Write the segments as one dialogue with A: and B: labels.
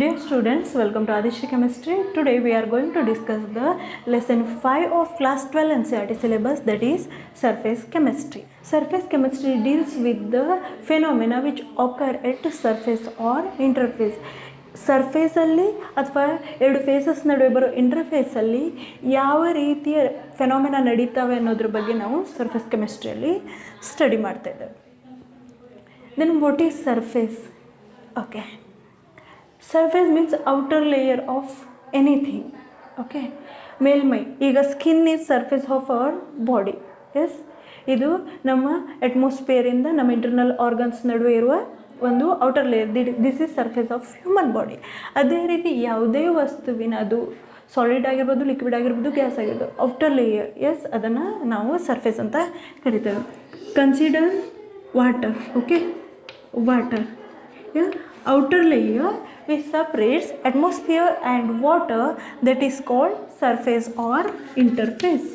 A: Dear students, welcome to Adishri Chemistry. Today we are going to discuss the lesson 5 of class 12 NCERT syllabus, that is surface chemistry. Surface chemistry deals with the phenomena which occur at surface or interface. Surface ಅಲ್ಲಿ ಅಥವಾ ಎರಡು phases ನಡುವೆ ಬರೋ ಇಂಟರ್ಫೇಸಲ್ಲಿ ಯಾವ ರೀತಿಯ ಫೆನೋಮೆನಾ ನಡೀತವೆ ಅನ್ನೋದ್ರ ಬಗ್ಗೆ ನಾವು ಸರ್ಫೇಸ್ ಕೆಮಿಸ್ಟ್ರಿಯಲ್ಲಿ ಸ್ಟಡಿ ಮಾಡ್ತಾ ಇದ್ದೇವೆ. Then what is surface? Okay, surface means outer layer of anything. Okay, ಮೇಲ್ಮೈ. ಈಗ skin is surface of our body. Yes, ಇದು ನಮ್ಮ ಅಟ್ಮಾಸ್ಫಿಯರಿಂದ ನಮ್ಮ ಇಂಟರ್ನಲ್ ಆರ್ಗನ್ಸ್ ನಡುವೆ ಇರುವ ಒಂದು outer layer. This is surface of human body. ಅದೇ ರೀತಿ ಯಾವುದೇ ವಸ್ತುವಿನ, ಅದು ಸಾಲಿಡ್ ಆಗಿರ್ಬೋದು, ಲಿಕ್ವಿಡ್ ಆಗಿರ್ಬೋದು, ಗ್ಯಾಸ್ ಆಗಿರ್ಬೋದು, ಔಟರ್ ಲೇಯರ್, ಎಸ್, ಅದನ್ನು ನಾವು ಸರ್ಫೇಸ್ ಅಂತ ಕರಿತೇವೆ. Consider water. Okay, water outer layer which separates atmosphere and water, that is called surface or interface.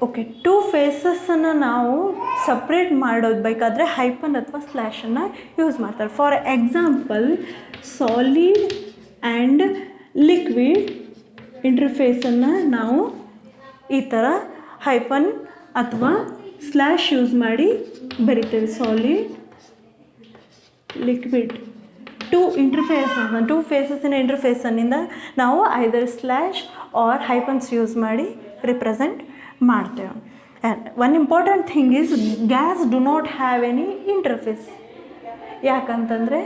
A: Okay, two ಫೇಸಸ್ಸನ್ನು ನಾವು ಸಪ್ರೇಟ್ ಮಾಡೋದಬೇಕಾದ್ರೆ ಹೈಪನ್ ಅಥವಾ ಸ್ಲ್ಯಾಶನ್ನು ಯೂಸ್ ಮಾಡ್ತಾರೆ. For example, solid and liquid ಇಂಟರ್ಫೇಸನ್ನು ನಾವು ಈ ಥರ ಹೈಪನ್ ಅಥವಾ ಸ್ಲ್ಯಾಶ್ ಯೂಸ್ ಮಾಡಿ ಬರಿತೇವೆ. ಸಾಲಿಡ್, ಲಿಕ್ವಿಡ್, ಟೂ ಫೇಸಸ್ಸಿನ ಇಂಟರ್ಫೇಸನ್ನಿಂದ ನಾವು either slash or hyphens use ಮಾಡಿ ರಿಪ್ರೆಸೆಂಟ್ ಮಾಡ್ತೇವೆ. And one important thing is gas do not have any interface. ಯಾಕಂತಂದರೆ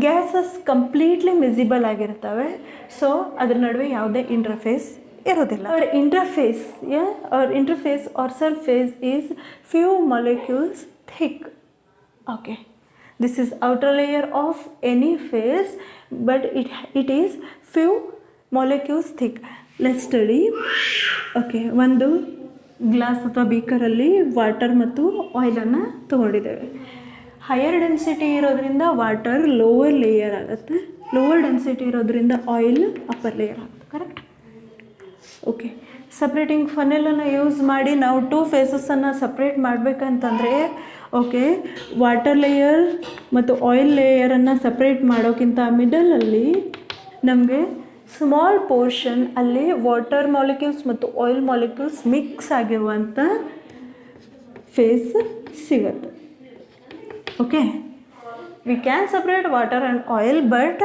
A: ಗ್ಯಾಸಸ್ ಕಂಪ್ಲೀಟ್ಲಿ ವಿಸಿಬಲ್ ಆಗಿರ್ತವೆ, ಸೊ ಅದ್ರ ನಡುವೆ ಯಾವುದೇ ಇಂಟರ್ಫೇಸ್ ಇರೋದಿಲ್ಲ. our interface or surface is few molecules thick. Okay, this is outer layer of any phase, but it is few molecules thick. Let's study. Okay, ಒಂದು glass ಅಥವಾ ಬೀಕರಲ್ಲಿ water ಮತ್ತು ಆಯಿಲನ್ನು ತೊಗೊಂಡಿದ್ದೇವೆ. ಹೈಯರ್ ಡೆನ್ಸಿಟಿ ಇರೋದ್ರಿಂದ ವಾಟರ್ ಲೋವರ್ ಲೇಯರ್ ಆಗುತ್ತೆ, lower density ಇರೋದ್ರಿಂದ oil upper layer ಆಗುತ್ತೆ. ಕರೆಕ್ಟ್? ಓಕೆ, ಸಪ್ರೇಟಿಂಗ್ ಫನೆಲನ್ನು ಯೂಸ್ ಮಾಡಿ ನಾವು ಟೂ ಫೇಸಸನ್ನು ಸಪ್ರೇಟ್ ಮಾಡಬೇಕಂತಂದರೆ, ಓಕೆ, ವಾಟರ್ ಲೇಯರ್ ಮತ್ತು ಆಯಿಲ್ ಲೇಯರನ್ನು ಸಪ್ರೇಟ್ ಮಾಡೋಕ್ಕಿಂತ ಮಿಡಲಲ್ಲಿ ನಮಗೆ ಸ್ಮಾಲ್ ಪೋರ್ಷನ್ ಅಲ್ಲಿ ವಾಟರ್ ಮಾಲಿಕ್ಯೂಲ್ಸ್ ಮತ್ತು ಆಯಿಲ್ ಮಾಲಿಕ್ಯೂಲ್ಸ್ ಮಿಕ್ಸ್ ಆಗಿರುವಂಥ ಫೇಸ್ ಸಿಗುತ್ತೆ. Okay, we can separate water and oil, but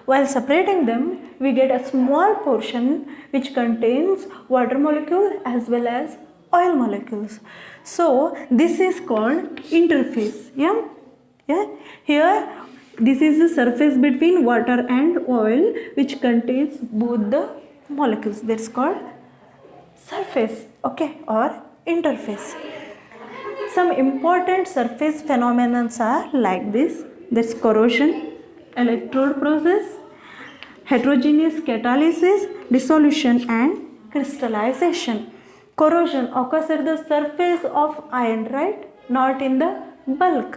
A: while separating them we get a small portion which contains water molecule as well as oil molecules. So this is called interface. Yeah, here this is the surface between water and oil which contains both the molecules. That's called surface, okay, or interface. Some important surface phenomena are like this. That's corrosion, electrode process, heterogeneous catalysis, dissolution and crystallization. Corrosion occurs at the surface of iron, right? Not in the bulk.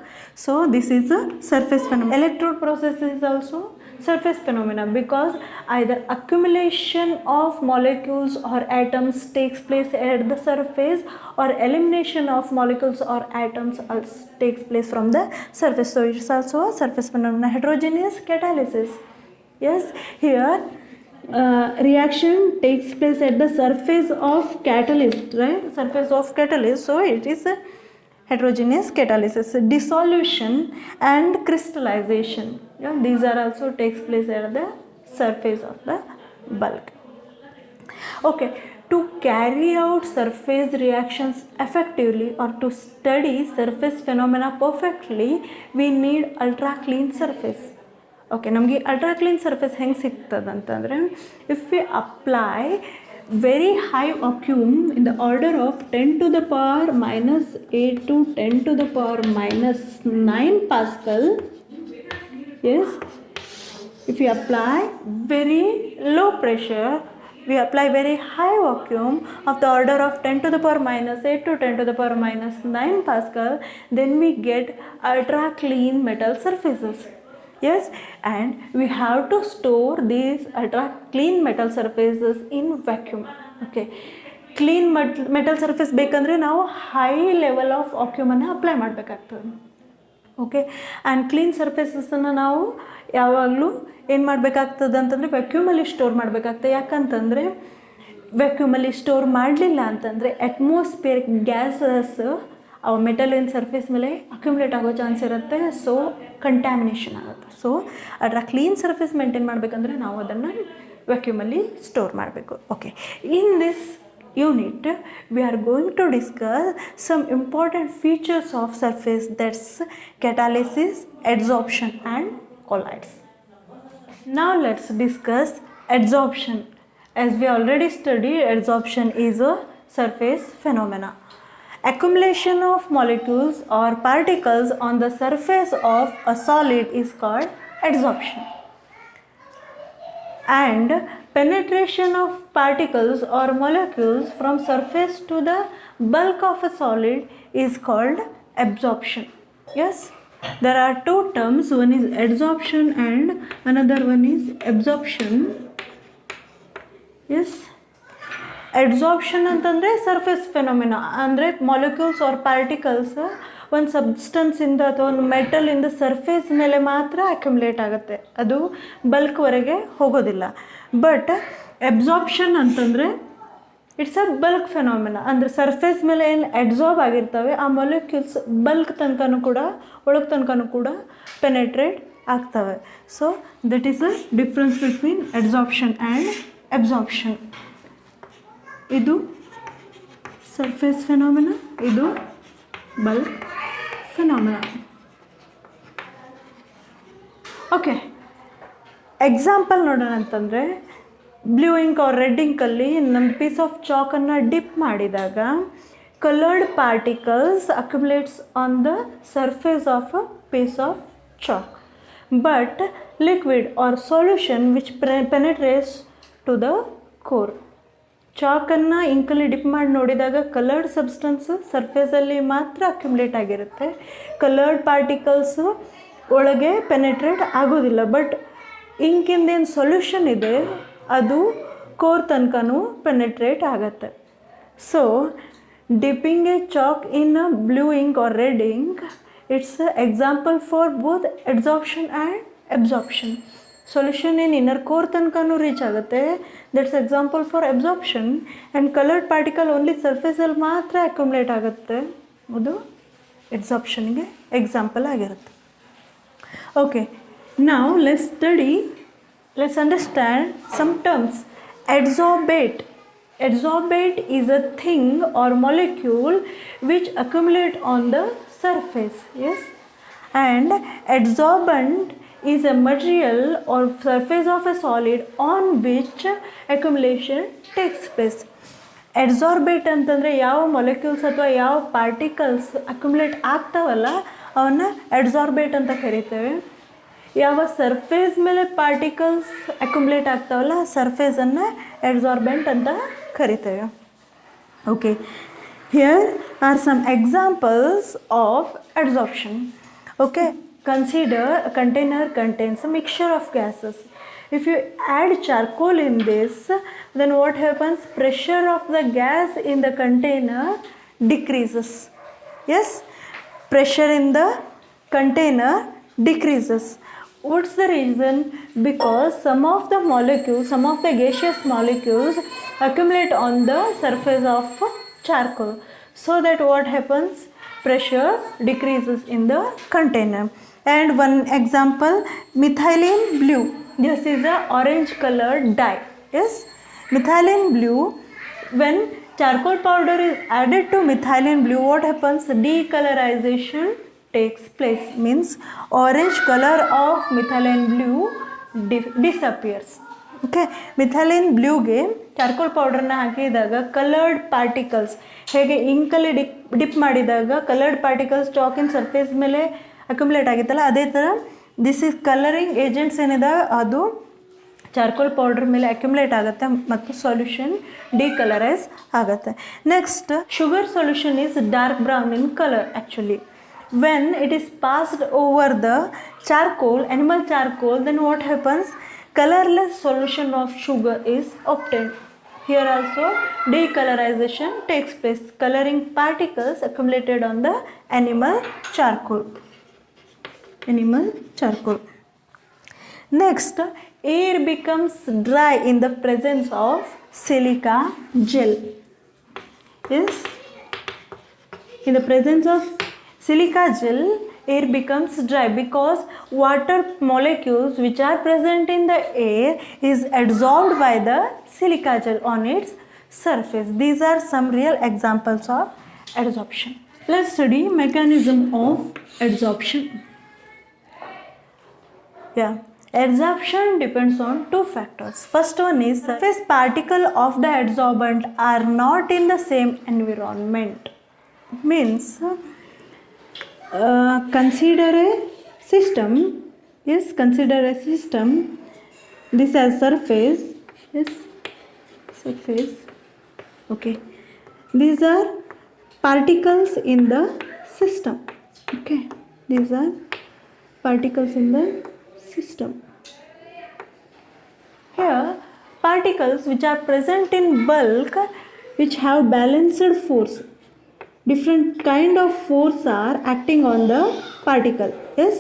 A: So this is a surface phenomenon. Electrode process is also surface phenomena because either accumulation of molecules or atoms takes place at the surface, or elimination of molecules or atoms takes place from the surface. So it is also a surface phenomenon. Heterogeneous catalysis. Yes, here reaction takes place at the surface of catalyst, right? Surface of catalyst. So it is a heterogeneous catalysis. Dissolution and crystallization, these are also takes place at the surface of the bulk. Okay, to carry out surface reactions effectively or to study surface phenomena perfectly, we need ultra clean surface. Okay, ನಮಗೆ ultra clean surface ಹೆಂಗೆ ಸಿಗ್ತದೆ ಅಂತಂದರೆ, if we apply very high vacuum in the order of 10 to the power minus 8 to 10 to the power minus 9 Pascal. Yes, if we apply very low pressure, we apply very high vacuum of the order of 10 to the power minus 8 to 10 to the power minus 9 Pascal, then we get ultra clean metal surfaces. Yes, and we have to store these ultra clean metal surfaces in vacuum. Okay, clean metal surface ಬೇಕಂದರೆ ನಾವು high level of ಆಕ್ಯೂಮನ್ನು apply ಮಾಡಬೇಕಾಗ್ತದೆ. Okay, and clean ಸರ್ಫೇಸಸನ್ನು ನಾವು ಯಾವಾಗಲೂ ಏನು ಮಾಡಬೇಕಾಗ್ತದೆ ಅಂತಂದರೆ ವ್ಯಾಕ್ಯೂಮಲ್ಲಿ store ಮಾಡಬೇಕಾಗ್ತದೆ. ಯಾಕಂತಂದರೆ ವ್ಯಾಕ್ಯೂಮಲ್ಲಿ ಸ್ಟೋರ್ ಮಾಡಲಿಲ್ಲ ಅಂತಂದರೆ ಅಟ್ಮಾಸ್ಫಿಯರಿಕ್ ಗ್ಯಾಸಸ್ ಅವು ಮೆಟಲಿನ ಸರ್ಫೇಸ್ ಮೇಲೆ ಅಕ್ಯುಮುಲೇಟ್ ಆಗೋ ಚಾನ್ಸ್ ಇರುತ್ತೆ. ಸೊ ಕಂಟ್ಯಾಮಿನೇಷನ್ ಆಗುತ್ತೆ. ಸೊ ಅದರ ಕ್ಲೀನ್ ಸರ್ಫೇಸ್ ಮೇಂಟೈನ್ ಮಾಡಬೇಕಂದ್ರೆ ನಾವು ಅದನ್ನು ವ್ಯಾಕ್ಯೂಮಲ್ಲಿ ಸ್ಟೋರ್ ಮಾಡಬೇಕು. Okay, in this unit we are going to discuss some important features of surface, that's catalysis, adsorption and colloids. Now let's discuss adsorption. As we already studied, adsorption is a surface phenomena. Accumulation of molecules or particles on the surface of a solid is called adsorption, and penetration of particles or molecules from surface to the bulk of a solid is called absorption. Yes, there are two terms, one is adsorption and another one is absorption. Yes, adsorption ಅಂತಂದರೆ surface ಫೆನೋಮಿನಾ, ಅಂದರೆ molecules are particles ಒಂದು ಸಬ್ಸ್ಟೆನ್ಸಿಂದ ಅಥವಾ ಒಂದು ಮೆಟಲಿಂದ surface ಮೇಲೆ ಮಾತ್ರ accumulate ಆಗುತ್ತೆ, ಅದು ಬಲ್ಕ್ವರೆಗೆ ಹೋಗೋದಿಲ್ಲ. ಬಟ್ ಅಬ್ಸಾರ್ಪ್ಷನ್ ಅಂತಂದರೆ ಇಟ್ಸ್ ಅ ಬಲ್ಕ್ ಫೆನಾಮಿನಾ, ಅಂದರೆ ಸರ್ಫೇಸ್ ಮೇಲೆ ಏನು ಅಬ್ಸಾರ್ಬ್ ಆಗಿರ್ತವೆ ಆ ಮಾಲಿಕ್ಯೂಲ್ಸ್ ಬಲ್ಕ್ ತನಕನೂ ಕೂಡ ಒಳಗೆ ತನಕನೂ ಕೂಡ ಪೆನೆಟ್ರೇಟ್ ಆಗ್ತವೆ. So that is a difference between absorption and absorption. ಇದು ಸರ್ಫೇಸ್ ಫೆನಾಮಿನಾ, ಇದು ಬಲ್ಕ್ ಫೆನಾಮಿನಾ. ಓಕೆ, ಎಕ್ಸಾಂಪಲ್ ನೋಡೋಣ ಅಂತಂದರೆ ಬ್ಲೂ ಇಂಕ್ ಆರ್ ರೆಡ್ ಇಂಕಲ್ಲಿ ನಮ್ಮ ಪೀಸ್ ಆಫ್ ಚಾಕನ್ನು ಡಿಪ್ ಮಾಡಿದಾಗ coloured particles accumulates on the surface of a piece of chalk, but liquid or solution which penetrates to the core. ಚಾಕನ್ನು ಇಂಕಲ್ಲಿ dip ಮಾಡಿ ನೋಡಿದಾಗ ಕಲರ್ಡ್ ಸಬ್ಸ್ಟೆನ್ಸ್ ಸರ್ಫೇಸಲ್ಲಿ ಮಾತ್ರ ಅಕ್ಯುಮುಲೇಟ್ ಆಗಿರುತ್ತೆ, ಕಲರ್ಡ್ ಪಾರ್ಟಿಕಲ್ಸು ಒಳಗೆ ಪೆನೆಟ್ರೇಟ್ ಆಗೋದಿಲ್ಲ. ಬಟ್ ಇಂಕಿಂದೇನು ಸೊಲ್ಯೂಷನ್ ಇದೆ ಅದು ಕೋರ್ ತನಕನೂ ಪೆನೆಟ್ರೇಟ್ ಆಗುತ್ತೆ. So dipping a chalk in a blue ink or red ink, it's example for both adsorption and absorption. Solution ಏನು ಇನ್ನರ್ ಕೋರ್ ತನಕನೂ ರೀಚ್ ಆಗುತ್ತೆ, that's example for absorption. And coloured particle only ಸರ್ಫೇಸಲ್ಲಿ ಮಾತ್ರ accumulate ಆಗುತ್ತೆ, ಅದು ಅಡ್ಸಾರ್ಪ್ಷನ್ಗೆ example ಆಗಿರುತ್ತೆ. Okay, now let's understand some terms. Adsorbate. Adsorbate is a thing or molecule which accumulate on the surface. Yes, and adsorbent is a material or surface of a solid on which accumulation takes place. Adsorbate ಅಂತಂದರೆ ಯಾವ molecules ಅಥವಾ ಯಾವ particles accumulate ಆಗ್ತಾವಲ್ಲ ಅವನ್ನ ಅಡ್ಸಾರ್ಬೇಟ್ ಅಂತ ಕರಿತೇವೆ. ಯಾವ surface ಮೇಲೆ particles accumulate ಆಗ್ತಾವಲ್ಲ ಸರ್ಫೇಸನ್ನು adsorbent ಅಂತ ಕರಿತೇವೆ. Okay, here are some examples of adsorption. Okay, consider a container contains a mixture of gases. If you add charcoal in this, then what happens? Pressure of the gas in the container decreases. Yes, pressure in the container decreases. What's the reason? Because some of the molecules, some of the gaseous molecules accumulate on the surface of charcoal. So that what happens? Pressure decreases in the container. And one example, methylene blue. This is a orange colored dye. Yes, methylene blue. When charcoal powder is added to methylene blue, what happens? Decolorization takes place, means orange color of methylene blue disappears. Okay, methylene blue ಗೆ charcoal ಪೌಡರ್ನ ಹಾಕಿದಾಗ coloured particles ಹೇಗೆ ಇಂಕಲ್ಲಿ drip ಮಾಡಿದಾಗ coloured particles ಚಾಕಿನ surface ಮೇಲೆ accumulate ಆಗಿತ್ತಲ್ಲ, ಅದೇ ಥರ this is colouring agents ಏನಿದೆ ಅದು ಚಾರ್ಕೋಲ್ ಪೌಡರ್ ಮೇಲೆ ಅಕ್ಯುಮುಲೇಟ್ ಆಗುತ್ತೆ ಮತ್ತು ಸೊಲ್ಯೂಷನ್ ಡಿಕಲರೈಸ್ ಆಗುತ್ತೆ. Next, sugar solution is dark brown in colour actually. When it is passed over the charcoal, animal charcoal, then what happens? Colorless solution of sugar is obtained. Here also decolorization takes place. Coloring particles accumulated on the animal charcoal. Next, air becomes dry in the presence of silica gel. Yes, in the presence of silica gel, air becomes dry because water molecules which are present in the air is absorbed by the silica gel on its surface. These are some real examples of adsorption. Let's study mechanism of adsorption. Adsorption depends on two factors. First one is surface particle of the adsorbent are not in the same environment. Means consider a system. Yes, consider a system. This has surface. Yes, surface. Okay, these are particles in the system. Okay, these are particles in the system. Here, particles which are present in bulk, which have balanced force. Different kind of force are acting on the particle. Yes,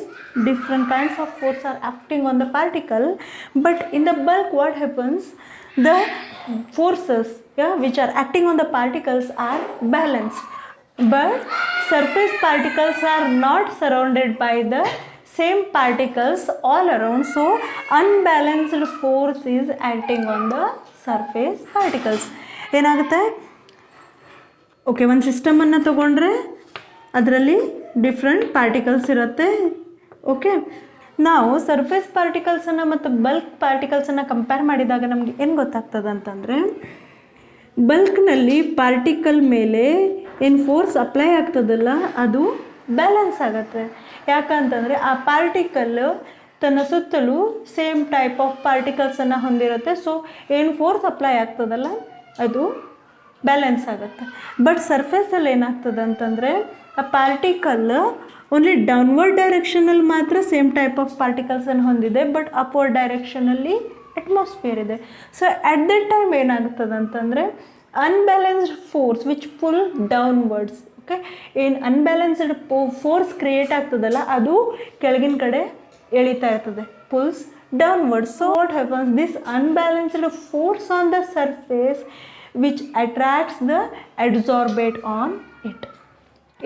A: different kinds of force are acting on the particle, but in the bulk what happens, the forces which are acting on the particles are balanced, but surface particles are not surrounded by the same particles all around, so unbalanced force is acting on the surface particles. ಏನಾಗುತ್ತೆ, okay, ಒಂದು ಸಿಸ್ಟಮನ್ನು ತಗೊಂಡ್ರೆ ಅದರಲ್ಲಿ different particles ಇರುತ್ತೆ. Okay, ನಾವು surface ಪಾರ್ಟಿಕಲ್ಸನ್ನು ಮತ್ತು bulk ಪಾರ್ಟಿಕಲ್ಸನ್ನು compare ಮಾಡಿದಾಗ ನಮಗೆ ಏನು ಗೊತ್ತಾಗ್ತದೆ ಅಂತಂದರೆ, ಬಲ್ಕ್ನಲ್ಲಿ ಪಾರ್ಟಿಕಲ್ ಮೇಲೆ ಏನು ಫೋರ್ಸ್ ಅಪ್ಲೈ ಆಗ್ತದಲ್ಲ ಅದು ಬ್ಯಾಲೆನ್ಸ್ ಆಗುತ್ತೆ. ಯಾಕಂತಂದರೆ ಆ ಪಾರ್ಟಿಕಲ್ ತನ್ನ ಸುತ್ತಲೂ ಸೇಮ್ ಟೈಪ್ ಆಫ್ ಪಾರ್ಟಿಕಲ್ಸನ್ನು ಹೊಂದಿರುತ್ತೆ. ಸೊ ಏನು ಫೋರ್ಸ್ ಅಪ್ಲೈ ಆಗ್ತದಲ್ಲ ಅದು ಬ್ಯಾಲೆನ್ಸ್ ಆಗುತ್ತೆ. ಬಟ್ ಸರ್ಫೇಸಲ್ಲಿ ಏನಾಗ್ತದೆ ಅಂತಂದರೆ ಆ ಪಾರ್ಟಿಕಲ್ ಓನ್ಲಿ ಡೌನ್ವರ್ಡ್ ಡೈರೆಕ್ಷನಲ್ಲಿ ಮಾತ್ರ ಸೇಮ್ ಟೈಪ್ ಆಫ್ ಪಾರ್ಟಿಕಲ್ಸನ್ನು ಹೊಂದಿದೆ, ಬಟ್ ಅಪ್ವರ್ಡ್ ಡೈರೆಕ್ಷನಲ್ಲಿ ಅಟ್ಮಾಸ್ಫಿಯರ್ ಇದೆ. ಸೊ ಅಟ್ ದಟ್ ಟೈಮ್ ಏನಾಗ್ತದೆ ಅಂತಂದರೆ unbalanced force which pull downwards. Okay, ಏನು ಅನ್ಬ್ಯಾಲೆನ್ಸ್ಡ್ ಫೋರ್ಸ್ ಕ್ರಿಯೇಟ್ ಆಗ್ತದಲ್ಲ ಅದು ಕೆಳಗಿನ ಕಡೆ ಎಳಿತಾ ಇರ್ತದೆ, pulls downward. So what happens, this unbalanced force on the surface which attracts the adsorbate on it.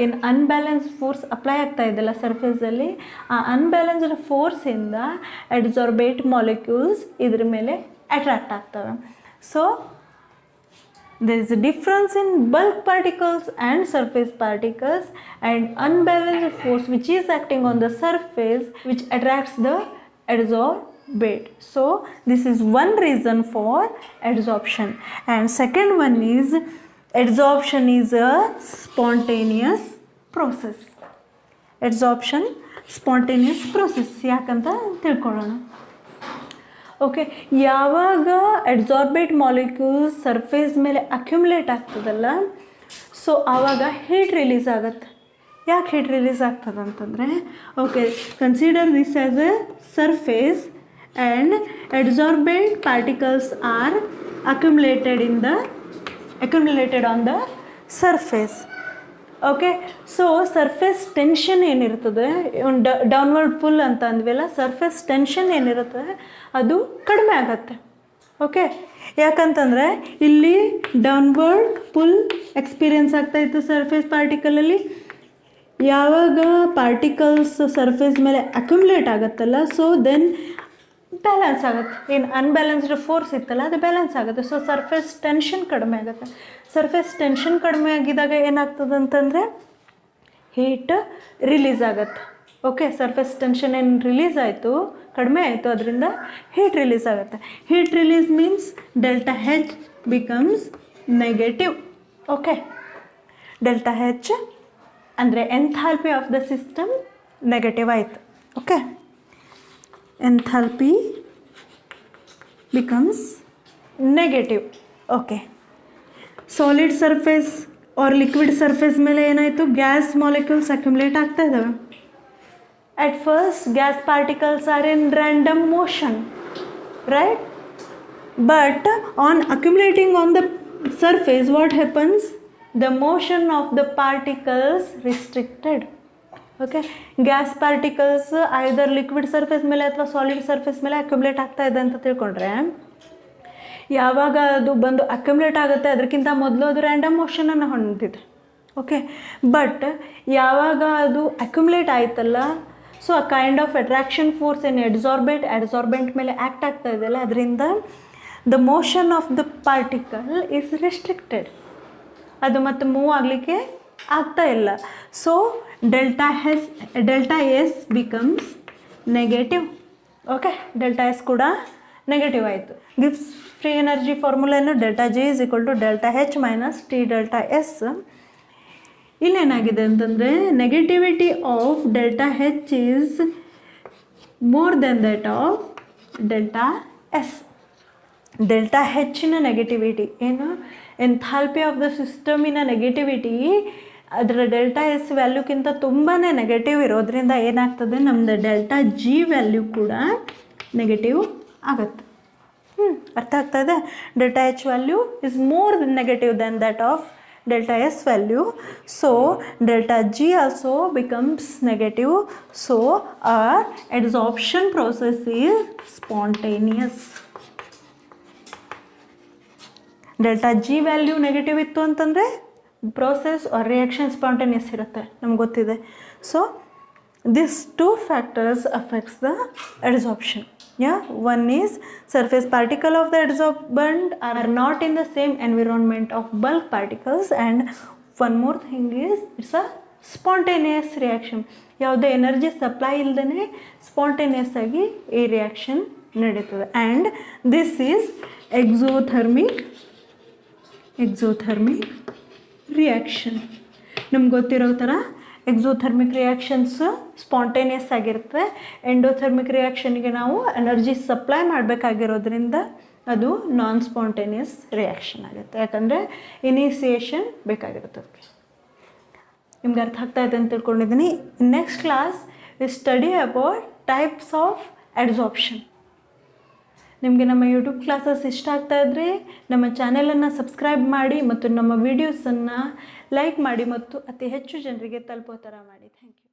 A: ಏನು ಅನ್ಬ್ಯಾಲೆನ್ಸ್ಡ್ ಫೋರ್ಸ್ ಅಪ್ಲೈ ಆಗ್ತಾ ಇದೆಯಲ್ಲ ಸರ್ಫೇಸಲ್ಲಿ, ಆ ಅನ್ಬ್ಯಾಲೆನ್ಸ್ಡ್ ಫೋರ್ಸಿಂದ ಅಡ್ಸಾರ್ಬೇಟ್ ಮಾಲಿಕ್ಯೂಲ್ಸ್ ಇದ್ರ ಮೇಲೆ ಅಟ್ರಾಕ್ಟ್ ಆಗ್ತವೆ. So there is a difference in bulk particles and surface particles, and unbalanced force which is acting on the surface which attracts the adsorbate. So this is one reason for adsorption. And second one is adsorption is a spontaneous process. Adsorption spontaneous process ಯಾಕಂತ ತಿಳ್ಕೊಳ್ಳೋಣ. Okay, ಯಾವಾಗ ಅಡ್ಸಾರ್ಬೇಟ್ molecules surface ಮೇಲೆ accumulate ಆಗ್ತದಲ್ಲ, so ಆವಾಗ heat release ಆಗುತ್ತೆ. ಯಾಕೆ heat release ಆಗ್ತದೆ ಅಂತಂದರೆ, okay, consider this as A surface and adsorbate particles are accumulated on the surface. Okay, so surface tension ಏನಿರ್ತದೆ, ಡೌನ್ವರ್ಡ್ ಪುಲ್ ಅಂತ ಅಂದ್ವಲ್ಲ, ಸರ್ಫೇಸ್ ಟೆನ್ಷನ್ ಏನಿರ್ತದೆ ಅದು ಕಡಿಮೆ ಆಗತ್ತೆ. ಓಕೆ, ಯಾಕಂತಂದರೆ ಇಲ್ಲಿ ಡೌನ್ವರ್ಡ್ ಪುಲ್ ಎಕ್ಸ್ಪೀರಿಯನ್ಸ್ ಆಗ್ತಾಯಿತ್ತು ಸರ್ಫೇಸ್ ಪಾರ್ಟಿಕಲಲ್ಲಿ. ಯಾವಾಗ ಪಾರ್ಟಿಕಲ್ಸ್ ಸರ್ಫೇಸ್ ಮೇಲೆ ಅಕ್ಯುಮುಲೇಟ್ ಆಗುತ್ತಲ್ಲ, ಸೊ ದೆನ್ ಬ್ಯಾಲೆನ್ಸ್ ಆಗುತ್ತೆ. ಏನು ಅನ್ಬ್ಯಾಲೆನ್ಸ್ಡ್ ಫೋರ್ಸ್ ಇತ್ತಲ್ಲ ಅದು ಬ್ಯಾಲೆನ್ಸ್ ಆಗುತ್ತೆ. ಸೊ ಸರ್ಫೇಸ್ ಟೆನ್ಷನ್ ಕಡಿಮೆ ಆಗುತ್ತೆ. ಸರ್ಫೇಸ್ ಟೆನ್ಷನ್ ಕಡಿಮೆ ಆಗಿದಾಗ ಏನಾಗ್ತದೆ ಅಂತಂದರೆ ಹೀಟ್ ರಿಲೀಸ್ ಆಗುತ್ತೆ. ಓಕೆ, ಸರ್ಫೇಸ್ ಟೆನ್ಷನ್ ಏನು ರಿಲೀಸ್ ಆಯಿತು, ಕಡಿಮೆ ಆಯಿತು, ಅದರಿಂದ ಹೀಟ್ ರಿಲೀಸ್ ಆಗುತ್ತೆ. Heat release means delta H becomes negative. Okay, delta H ಅಂದರೆ enthalpy of the system negative ಆಯಿತು. Okay, enthalpy becomes negative. Okay, solid surface or liquid surface ಮೇಲೆ ಏನಾಯಿತು, ಗ್ಯಾಸ್ ಮಾಲಿಕ್ಯೂಲ್ಸ್ ಅಕ್ಯುಮುಲೇಟ್ ಆಗ್ತಾ ಇದ್ದಾವೆ. at first gas particles are in random motion, right? but on accumulating on the surface, what happens? The motion of the particles restricted. Okay, gas particles either liquid surface ಮೇಲೆ ಅಥವಾ solid surface ಮೇಲೆ accumulate ಆಗ್ತಾ ಇದೆ ಅಂತ ತಿಳ್ಕೊಂಡ್ರೆ, ಯಾವಾಗ ಅದು ಬಂದು ಅಕ್ಯುಮುಲೇಟ್ ಆಗುತ್ತೆ ಅದಕ್ಕಿಂತ ಮೊದಲು ಅದು ರ್ಯಾಂಡಮ್ ಮೋಷನನ್ನು ಹೊಂದಿದೆ. ಓಕೆ, ಬಟ್ ಯಾವಾಗ ಅದು ಅಕ್ಯುಮುಲೇಟ್ ಆಯ್ತಲ್ಲ, ಸೊ ಆ ಕೈಂಡ್ ಆಫ್ ಅಟ್ರಾಕ್ಷನ್ ಫೋರ್ಸ್ ಏನು ಅಡ್ಸಾರ್ಬೆಂಟ್ ಮೇಲೆ ಆ್ಯಕ್ಟ್ ಆಗ್ತಾ ಇದೆಯಲ್ಲ, ಅದರಿಂದ the motion of the particle is restricted. ಅದು ಮತ್ತೆ ಮೂವ್ ಆಗಲಿಕ್ಕೆ ಆಗ್ತಾ ಇಲ್ಲ. So delta S becomes negative. Okay, delta S ಕೂಡ ನೆಗೆಟಿವ್ ಆಯಿತು. ಗಿವ್ಸ್ ಫ್ರೀ ಎನರ್ಜಿ ಫಾರ್ಮುಲೇನು delta G is equal to delta H minus T delta S. ಇಲ್ಲೇನಾಗಿದೆ ಅಂತಂದರೆ, negativity of delta H is more than that of delta S. Delta ಹೆಚ್ಚಿನ negativity ಏನು, enthalpy of the ಸಿಸ್ಟಮಿನ negativity ಅದರ delta S ವ್ಯಾಲ್ಯೂಕ್ಕಿಂತ ತುಂಬಾ negative ಇರೋದ್ರಿಂದ ಏನಾಗ್ತದೆ, ನಮ್ಮದು ಡೆಲ್ಟಾ ಜಿ ವ್ಯಾಲ್ಯೂ ಕೂಡ ನೆಗೆಟಿವ್ ಆಗುತ್ತೆ. ಅರ್ಥ ಆಗ್ತಾ ಇದೆ? Delta H value is more negative than that of delta S value. So delta G also becomes negative. So our adsorption process is spontaneous. Delta G value negative ಇತ್ತು ಅಂತಂದರೆ process or reaction spontaneous ಇರುತ್ತೆ, ನಮ್ಗೆ ಗೊತ್ತಿದೆ. So this two factors affects the adsorption. One is surface particle of the adsorbent are not in the same environment of bulk particles, and one more thing is it's a spontaneous reaction. ಯಾವುದೇ energy supply ಇಲ್ಲದೇ spontaneous ಆಗಿ ಈ reaction ನಡೀತದೆ. And this is exothermic reaction. ನಮ್ಗೆ ಗೊತ್ತಿರೋ ಥರ exothermic reactions spontaneous ಆಗಿರುತ್ತೆ. Endothermic ರಿಯಾಕ್ಷನ್ಗೆ ನಾವು ಎನರ್ಜಿ ಸಪ್ಲೈ ಮಾಡಬೇಕಾಗಿರೋದ್ರಿಂದ ಅದು ನಾನ್ ಸ್ಪಾಂಟೇನಿಯಸ್ ರಿಯಾಕ್ಷನ್ ಆಗುತ್ತೆ, ಯಾಕಂದರೆ ಇನಿಸಿಯೇಷನ್ ಬೇಕಾಗಿರುತ್ತೆ. ಅದಕ್ಕೆ ನಿಮ್ಗೆ ಅರ್ಥ ಆಗ್ತಾ ಇದೆ ಅಂತ ತಿಳ್ಕೊಂಡಿದ್ದೀನಿ. Next class we study about types of adsorption. ನಿಮಗೆ ನಮ್ಮ ಯೂಟ್ಯೂಬ್ ಕ್ಲಾಸಸ್ ಇಷ್ಟ ಆಗ್ತಾ ಇದ್ದರೆ ನಮ್ಮ ಚಾನೆಲನ್ನು ಸಬ್ಸ್ಕ್ರೈಬ್ ಮಾಡಿ ಮತ್ತು ನಮ್ಮ ವೀಡಿಯೋಸನ್ನು ಲೈಕ್ ಮಾಡಿ ಮತ್ತು ಅತಿ ಹೆಚ್ಚು ಜನರಿಗೆ ತಲುಪೋ ಥರ ಮಾಡಿ. Thank you.